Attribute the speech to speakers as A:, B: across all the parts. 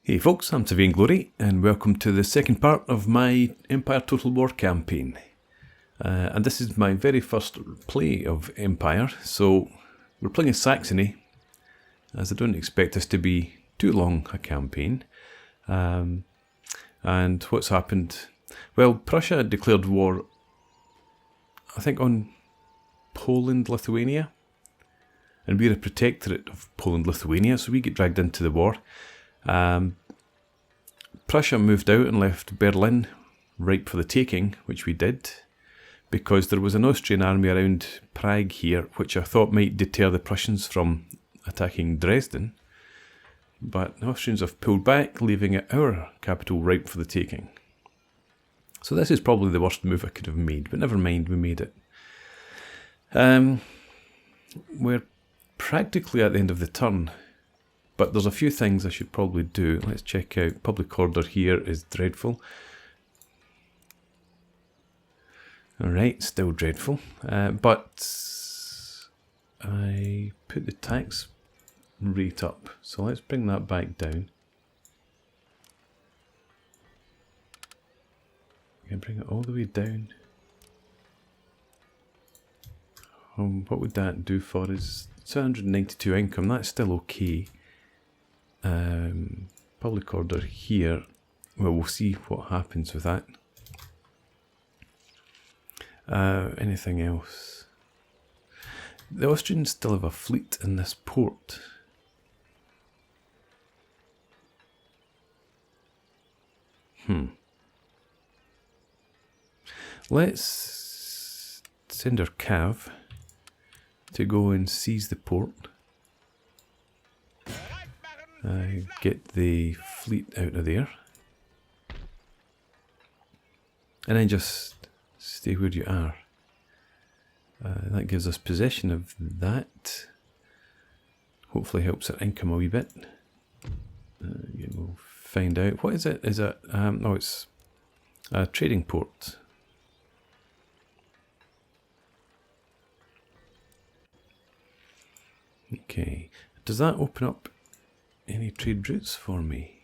A: Hey folks, I'm Tavane Glory, and welcome to the second part of my Empire Total War campaign. And this is my very first play of Empire, so we're playing as Saxony, as I don't expect this to be too long a campaign. And what's happened? Well, Prussia declared war, I think, on Poland, Lithuania, and we're a protectorate of Poland, Lithuania, so we get dragged into the war. Prussia moved out and left Berlin ripe for the taking, which we did, because there was an Austrian army around Prague here, which I thought might deter the Prussians from attacking Dresden. But the Austrians have pulled back, leaving our capital ripe for the taking. So this is probably the worst move I could have made, but never mind, we made it. We're practically at the end of the turn. But there's a few things I should probably do. Let's check out. Public order here is dreadful. Alright, still dreadful. But I put the tax rate up. So let's bring that back down. I can bring it all the way down. What would that do for us? 292 income, that's still okay. Public order here, well, we'll see what happens with that. Anything else? The Austrians still have a fleet in this port. Let's send our cav to go and seize the port. Get the fleet out of there. And then just stay where you are. That gives us possession of that. Hopefully helps our income a wee bit. We'll find out. What is it? Is it? No, it's a trading port. Okay. Does that open up any trade routes for me?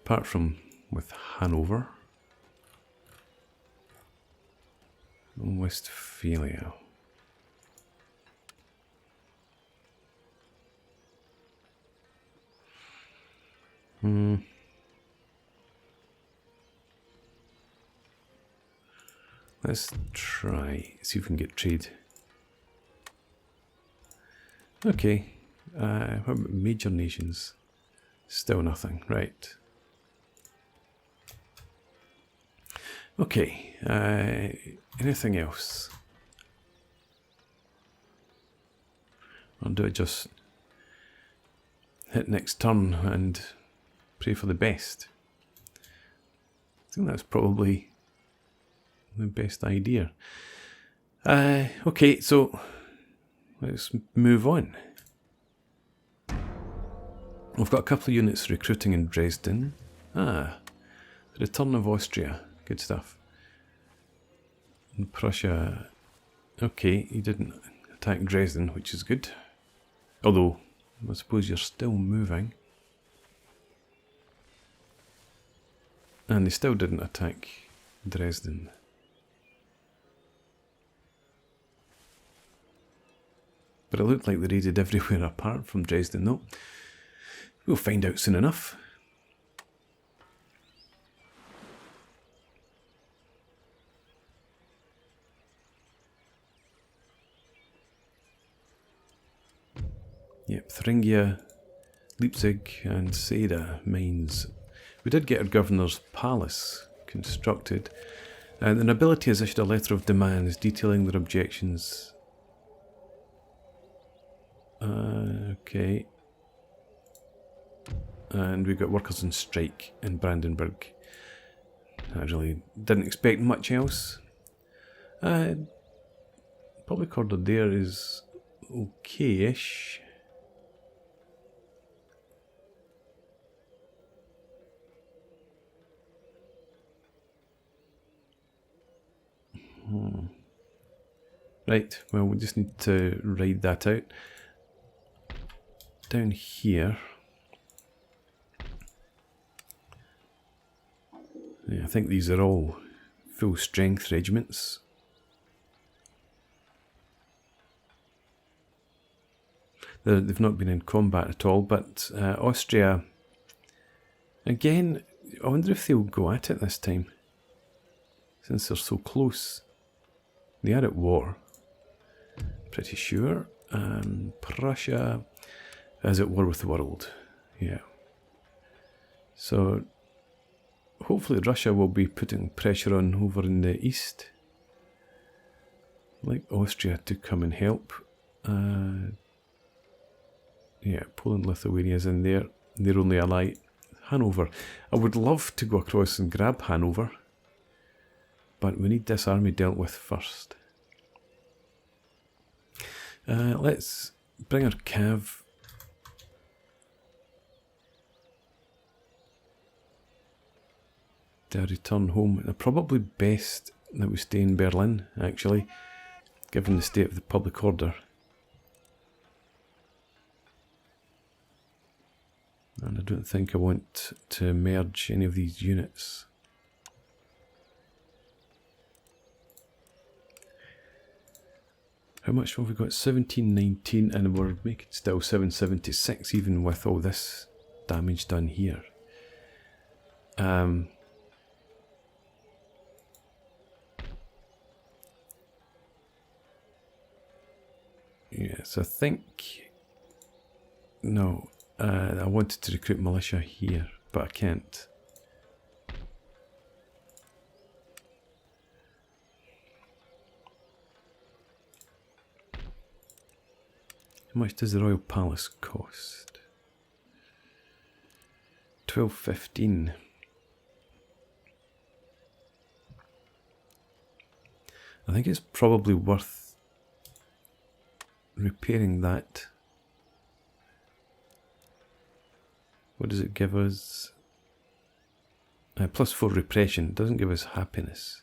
A: Apart from with Hanover. Westphalia. Let's try, see if we can get trade. Okay. What about major nations? Still nothing, right. Okay, anything else? Or do I just hit next turn and pray for the best? I think that's probably the best idea. Okay, so let's move on. We've got a couple of units recruiting in Dresden. The return of Austria. Good stuff. And Prussia. Okay, he didn't attack Dresden, which is good. Although, I suppose you're still moving. And they still didn't attack Dresden. But it looked like they raided everywhere apart from Dresden, though. We'll find out soon enough. Yep, Thuringia, Leipzig and Seda mines. We did get our governor's palace constructed. The nobility has issued a letter of demands detailing their objections. Okay. And we've got workers on strike in Brandenburg. I really didn't expect much else. Public order there is okay-ish. Right, well, we just need to ride that out. Down here, think these are all full strength regiments. They've not been in combat at all, but Austria, again, I wonder if they'll go at it this time, since they're so close. They are at war, pretty sure. Prussia is at war with the world, yeah. So hopefully Russia will be putting pressure on over in the east. I'd like Austria to come and help. Yeah, Poland, Lithuania's in there. They're only ally. Hanover. I would love to go across and grab Hanover, but we need this army dealt with first. Let's bring our cav. To return home. They're probably best that we stay in Berlin, actually, given the state of the public order. And I don't think I want to merge any of these units. How much have we got? 1719, and we're making still 776 even with all this damage done here. Yes, I think... No. I wanted to recruit militia here, but I can't. How much does the Royal Palace cost? 1215. I think it's probably worth repairing that. What does it give us? +4 repression. It doesn't give us happiness.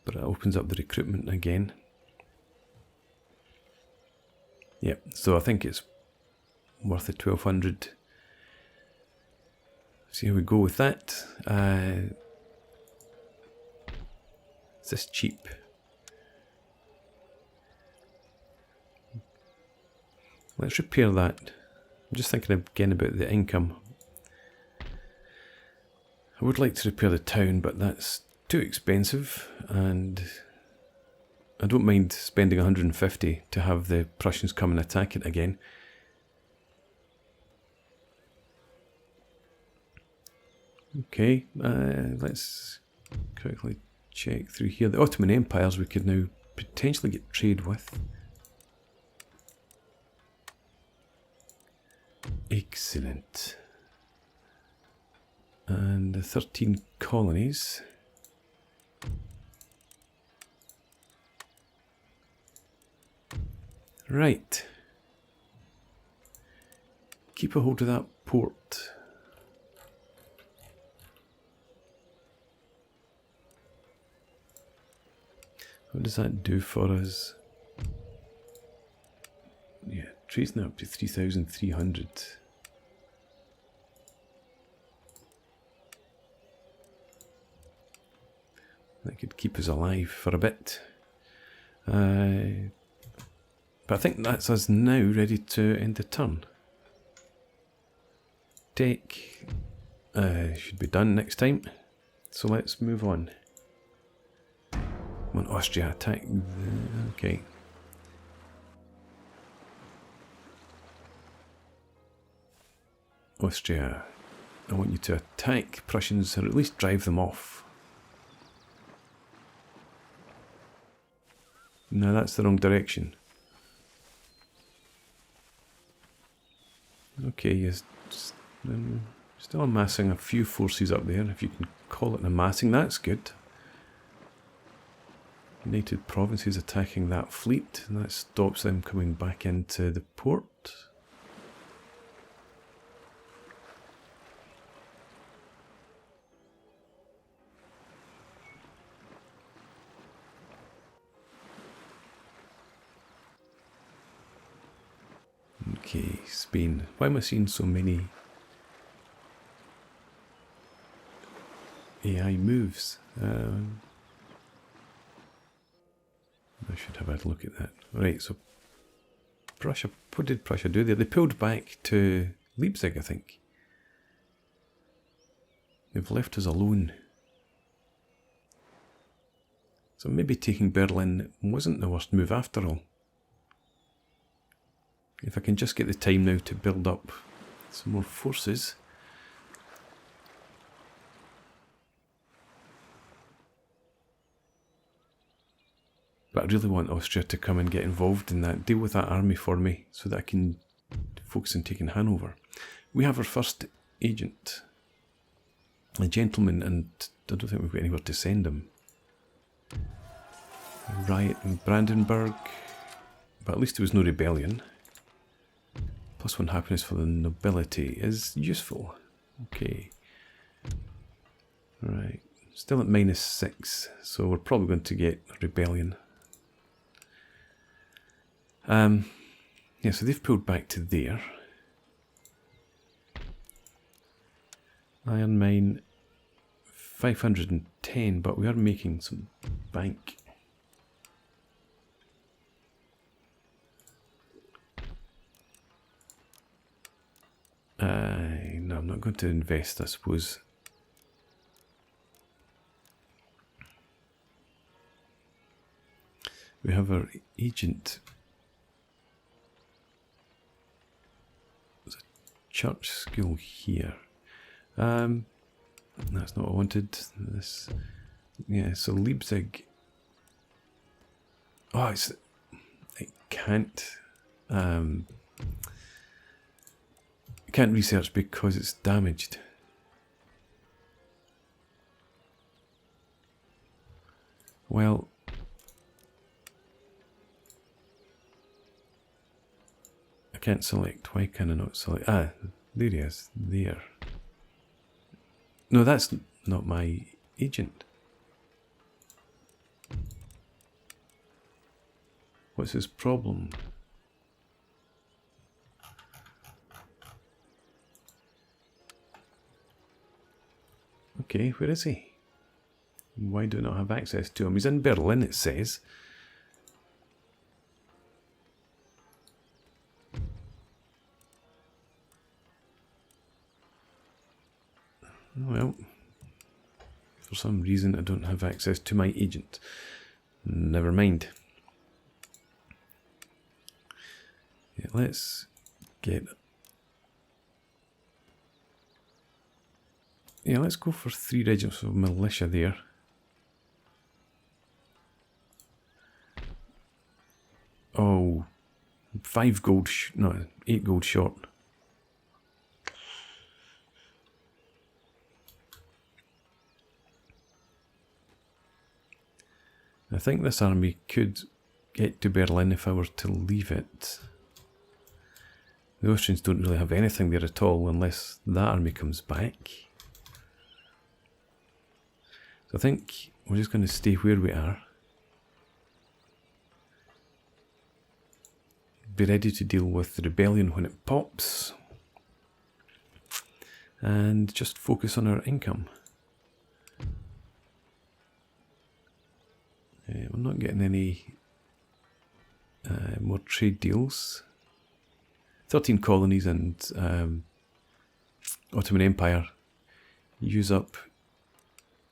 A: But it opens up the recruitment again. Yep, so I think it's worth the 1200. See how we go with that. Is this cheap? Let's repair that. I'm just thinking again about the income. I would like to repair the town, but that's too expensive, and I don't mind spending 150 to have the Prussians come and attack it again. Okay, let's quickly check through here. The Ottoman empires we could now potentially get trade with. Excellent. And the 13 colonies. Right. Keep a hold of that port. What does that do for us? Yeah, trade's now up to 3,300. That could keep us alive for a bit. But I think that's us now ready to end the turn. Take should be done next time. So let's move on. Come on, Austria, attack. Okay. Austria, I want you to attack Prussians or at least drive them off. No, that's the wrong direction. Okay, you're still amassing a few forces up there, if you can call it an amassing, that's good. United Provinces attacking that fleet, and that stops them coming back into the port. Okay, Spain. Why am I seeing so many? AI moves. I should have had a look at that. Right, so Prussia, what did Prussia do there? They pulled back to Leipzig, I think. They've left us alone. So maybe taking Berlin wasn't the worst move after all. If I can just get the time now to build up some more forces. But I really want Austria to come and get involved in that, deal with that army for me, so that I can focus on taking Hanover. We have our first agent, a gentleman, and I don't think we've got anywhere to send him. A riot in Brandenburg, but at least there was no rebellion. +1 happiness for the nobility is useful. Okay. Right. Still at -6, so we're probably going to get a rebellion. Yeah, so they've pulled back to there. Iron mine 510, but we are making some bank. No, I'm not going to invest, I suppose. We have our agent. There's a church school here. That's not what I wanted. This, yeah. So Leipzig. Oh, it can't. Can't research because it's damaged. Well, I can't select. Why can I not select? Ah, there he is. There. No, that's not my agent. What's his problem? Okay, where is he? Why do I not have access to him? He's in Berlin, it says. Well, for some reason I don't have access to my agent. Never mind. Yeah, let's get... Yeah, let's go for 3 regiments of militia there. Oh, 5 gold, no, 8 gold short. I think this army could get to Berlin if I were to leave it. The Austrians don't really have anything there at all unless that army comes back. So I think we're just going to stay where we are. Be ready to deal with the rebellion when it pops. And just focus on our income. We're not getting any more trade deals. 13 colonies and Ottoman Empire use up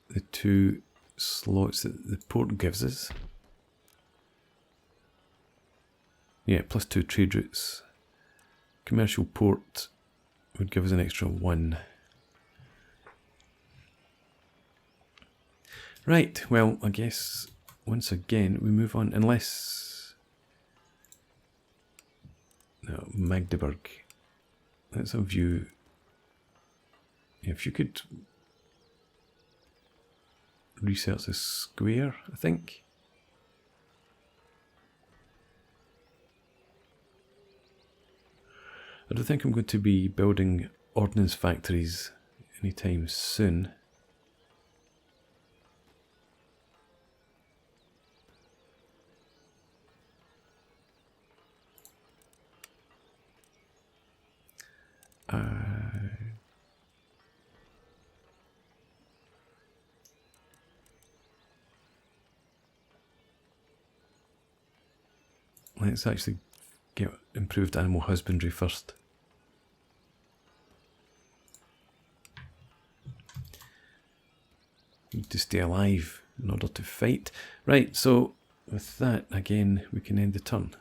A: the 2 slots that the port gives us. Yeah, +2 trade routes. Commercial port would give us an extra 1. Right, well, I guess once again we move on, unless... No, Magdeburg. Let's have view. If you could research this square, I think. I don't think I'm going to be building ordnance factories anytime soon. let's actually get improved animal husbandry first. Need to stay alive in order to fight. Right, so with that, again, we can end the turn.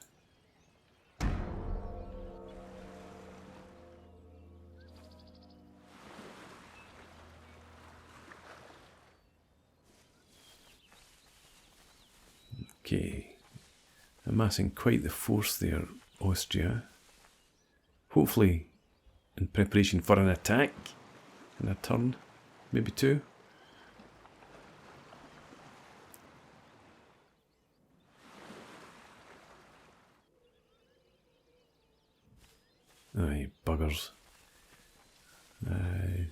A: Okay, amassing quite the force there, Austria. Hopefully in preparation for an attack in a turn, maybe two. Aye, buggers. I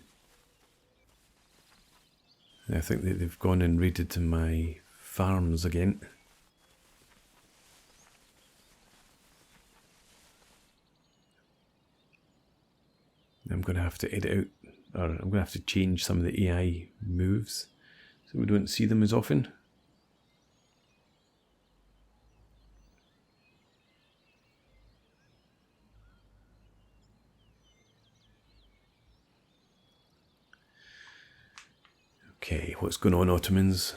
A: think that they've gone and raided my farms again. I'm going to have to edit out, or I'm going to have to change some of the AI moves so we don't see them as often. Okay, what's going on, Ottomans?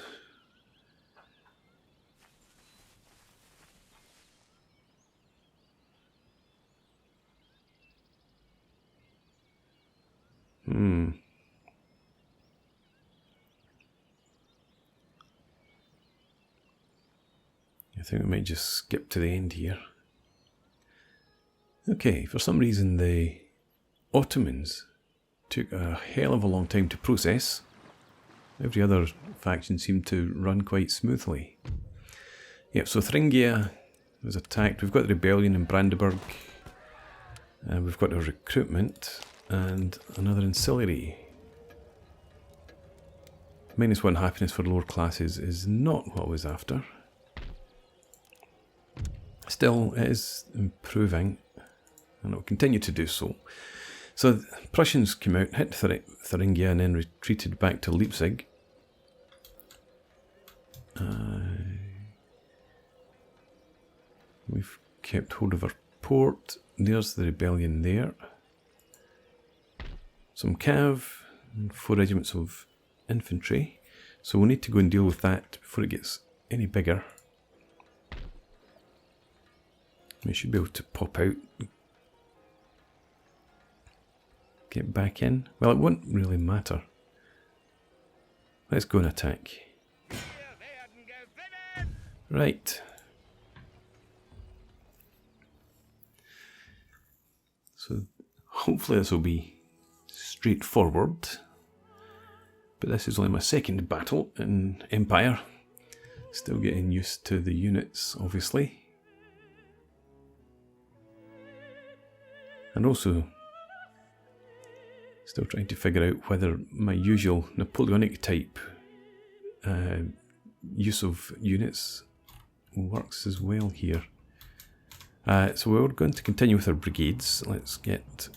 A: I think we might just skip to the end here. Okay, for some reason the Ottomans took a hell of a long time to process. Every other faction seemed to run quite smoothly. Yep, so Thuringia was attacked. We've got the rebellion in Brandenburg. We've got a recruitment and another ancillary. -1 happiness for lower classes is not what I was after. Still, it is improving, and it will continue to do so. So, the Prussians came out, hit Thuringia, and then retreated back to Leipzig. We've kept hold of our port. There's the rebellion there. Some cav, and 4 regiments of infantry. So we'll need to go and deal with that before it gets any bigger. We should be able to pop out. Get back in. Well, it won't really matter. Let's go and attack. Right. So hopefully this will be straightforward. But this is only my second battle in Empire. Still getting used to the units, obviously. And also still trying to figure out whether my usual Napoleonic type use of units works as well here. So we're going to continue with our brigades. Let's get...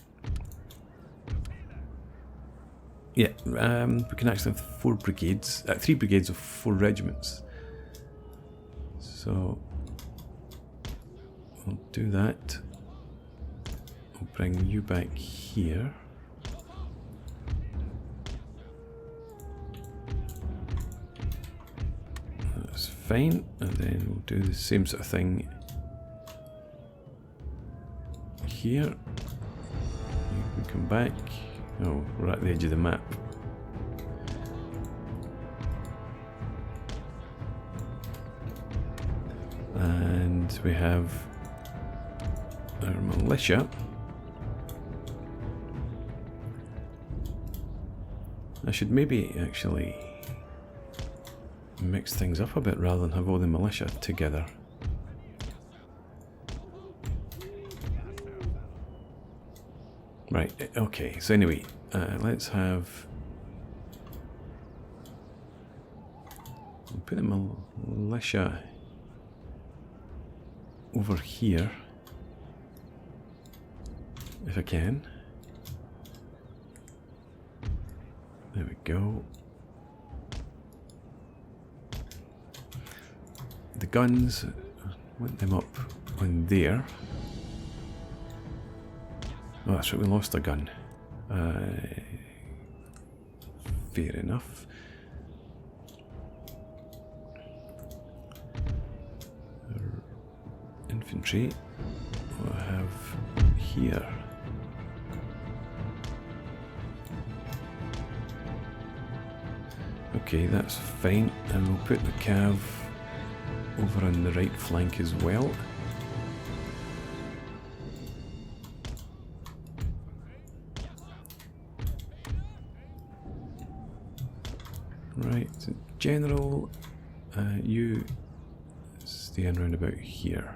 A: Yeah, we can actually have 4 brigades, 3 brigades of 4 regiments. So I'll do that. I'll bring you back here. That's fine, and then we'll do the same sort of thing here. You can come back. Oh, we're at the edge of the map. And we have our militia. I should maybe actually mix things up a bit rather than have all the militia together. Right, okay, so anyway, let's have... I'll put the militia over here, if I can. There we go. The guns, I want them up on there. Oh, that's right, we lost a gun. Fair enough. Our infantry we'll have here. Okay, that's fine, and we'll put the cav over on the right flank as well. Right, so general, you staying round about here.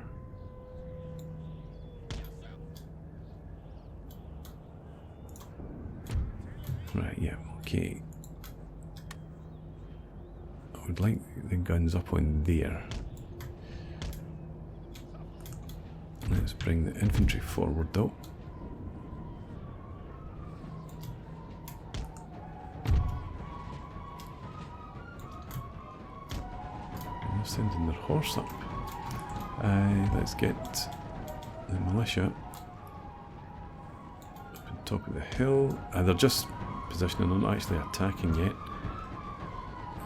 A: Right, yeah, okay. I would like the guns up on there. Let's bring the infantry forward though. Sending their horse up. Let's get the militia up on top of the hill. They're just positioning, they're not actually attacking yet.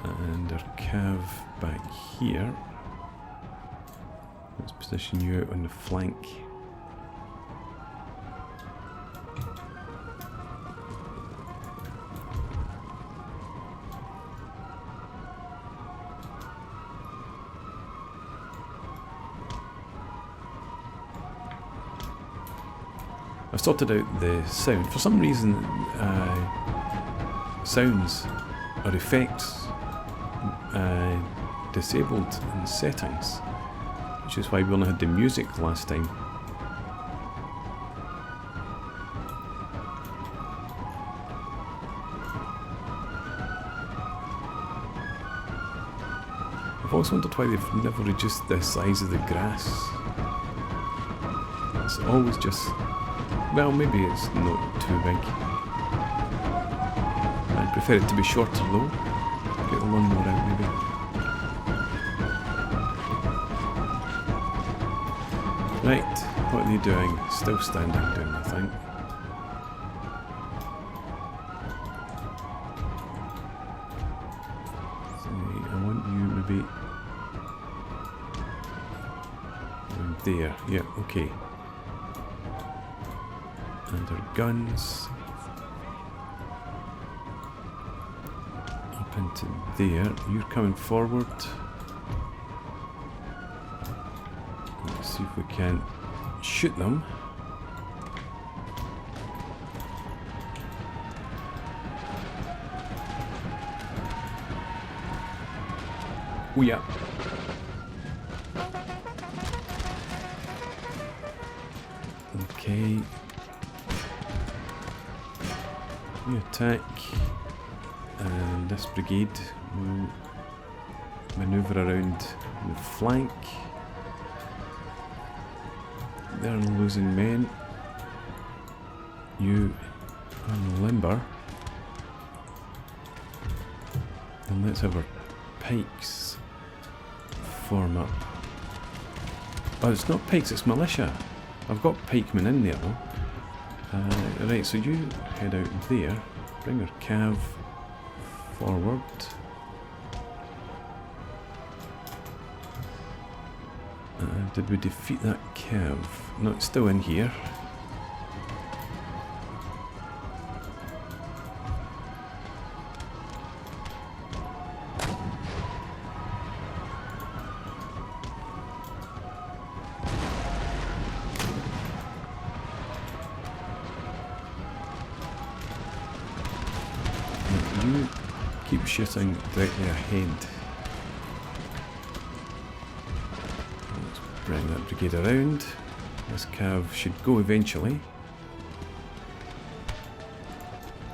A: And our cav back here. Let's position you out on the flank. I've sorted out the sound. For some reason, sounds or effects disabled in the settings, which is why we only had the music last time. I've also wondered why they've never reduced the size of the grass. It's always just... well, maybe it's not too big. I'd prefer it to be shorter though. Get the lawnmower out maybe. Right, what are they doing? Still standing, doing nothing. So I want you maybe... around there. Yeah, okay. And our guns up into there. You're coming forward. Let's see if we can shoot them. Oh yeah. Okay. You attack, and this brigade will manoeuvre around the flank. They're losing men. You are limber. And let's have our pikes form up. Oh, it's not pikes, it's militia. I've got pikemen in there though. Right, so you head out there, bring your cav forward. Did we defeat that cav? No, it's still in here. You keep shooting directly ahead. Let's bring that brigade around. This cav should go eventually.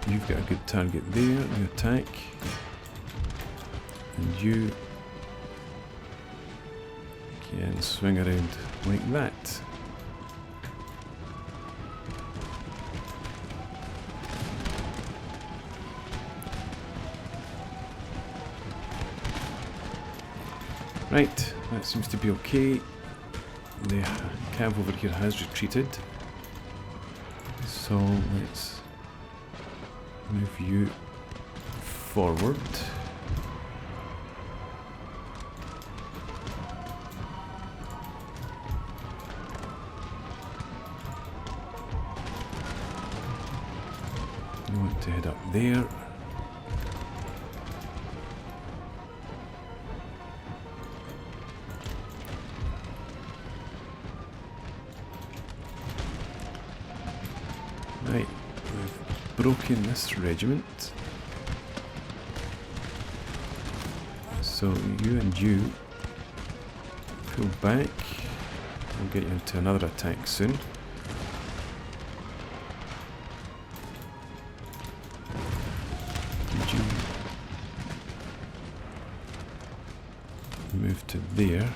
A: You've got a good target there. You attack. And you can swing around like that. Right, that seems to be okay. the cav over here has retreated. So let's move you forward. You want to head up there. Right, we've broken this regiment. So you and you pull back. We'll get you into another attack soon. Did you move to there?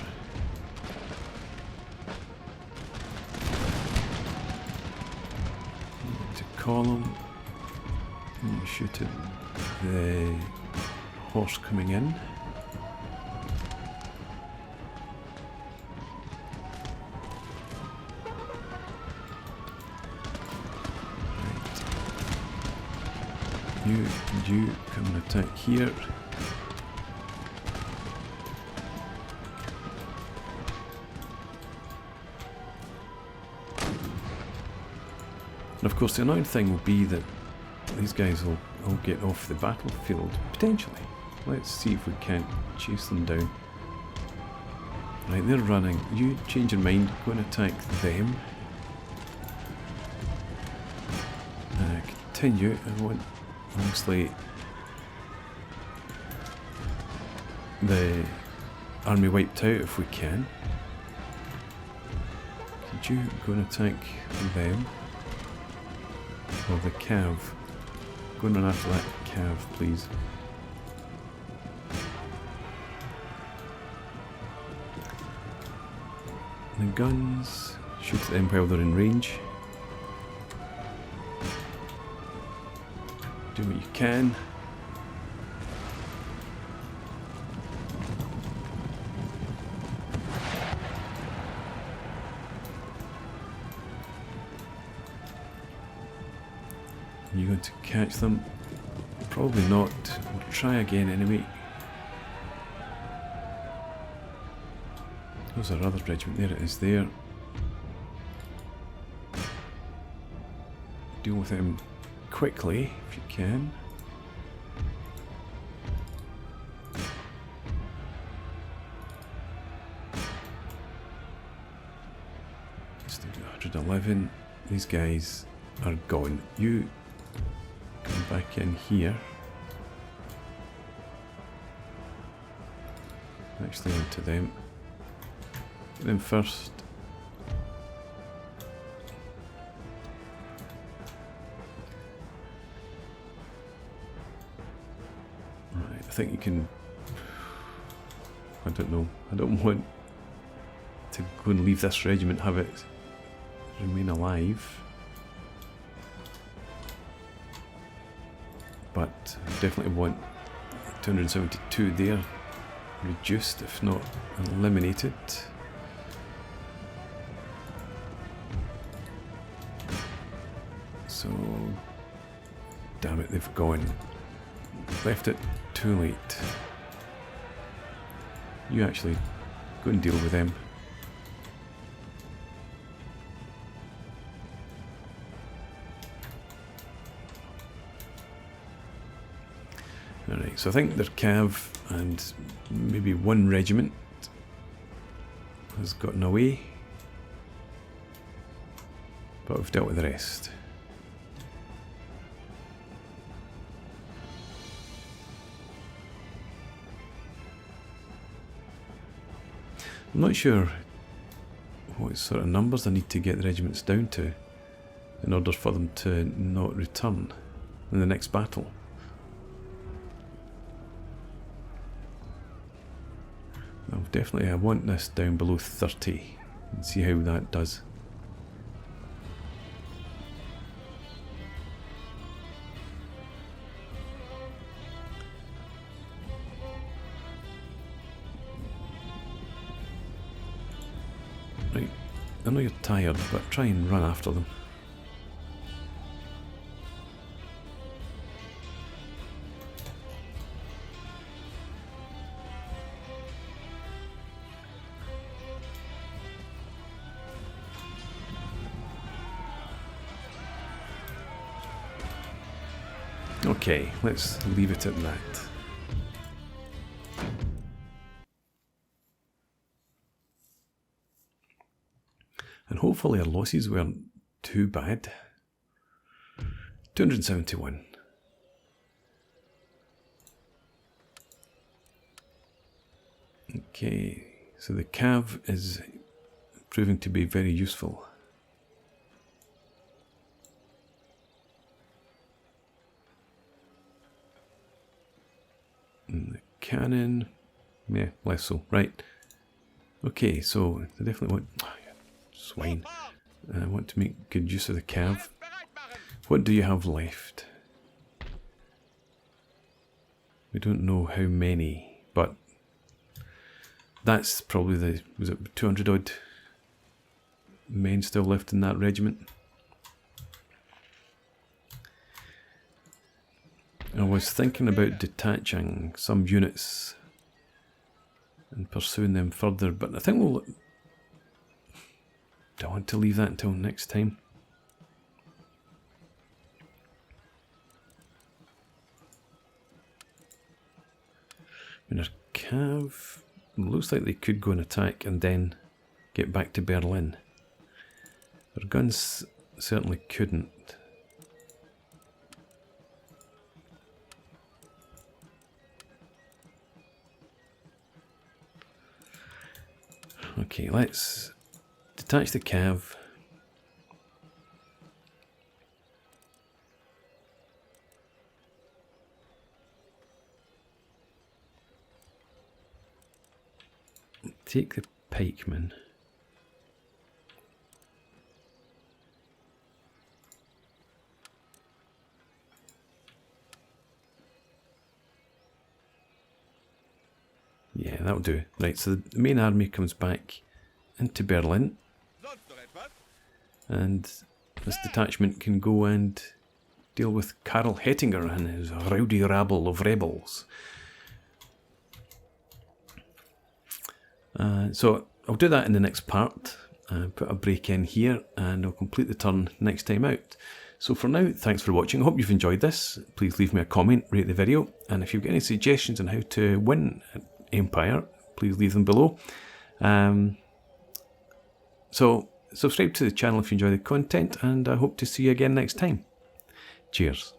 A: Column, and you shoot at the horse coming in. Right. You and you come and attack here. And of course the annoying thing will be that these guys will all get off the battlefield, potentially. Let's see if we can't chase them down. Right, they're running. You change your mind, go and attack them. Continue. I want, obviously, the army wiped out if we can. Could you go and attack them? Or the cav. Go and run after that cav, please. The guns. Shoot at them while they're in range. Do what you can. You're going to catch them? Probably not. We'll try again anyway. There's our other regiment. There it is there. Deal with them quickly if you can. Just 111. These guys are gone. You come back in here. Actually onto them. Get them first. Right, I think you can... I don't know. I don't want to go and leave this regiment, have it remain alive. But I definitely want 272 there reduced, if not eliminated. So, damn it, they've gone. Left it too late. You actually go and deal with them. Alright, so I think their cav and maybe one regiment has gotten away, but we've dealt with the rest. I'm not sure what sort of numbers I need to get the regiments down to in order for them to not return in the next battle. Definitely I want this down below 30 and see how that does. Right, I know you're tired, but try and run after them. Okay, let's leave it at that. And hopefully our losses weren't too bad. 271. Okay, so the cav is proving to be very useful. And the cannon, yeah, less so. Right. Okay, so I definitely want... Oh, yeah, swine. I want to make good use of the cav. What do you have left? We don't know how many, but that's probably the... Was it 200 odd men still left in that regiment? I was thinking about detaching some units and pursuing them further, but I think we'll... Do I want to leave that until next time? I mean, our cav looks like they could go and attack and then get back to Berlin. Our guns certainly couldn't. Okay, let's detach the cav. Take the pikemen. Yeah, that'll do. Right, so the main army comes back into Berlin, and this detachment can go and deal with Karl Hettinger and his rowdy rabble of rebels. So I'll do that in the next part, put a break in here, and I'll complete the turn next time out. So for now, thanks for watching. I hope you've enjoyed this. Please leave me a comment, rate the video, and if you've got any suggestions on how to win an empire, please leave them below. So subscribe to the channel if you enjoy the content, and I hope to see you again next time. Cheers.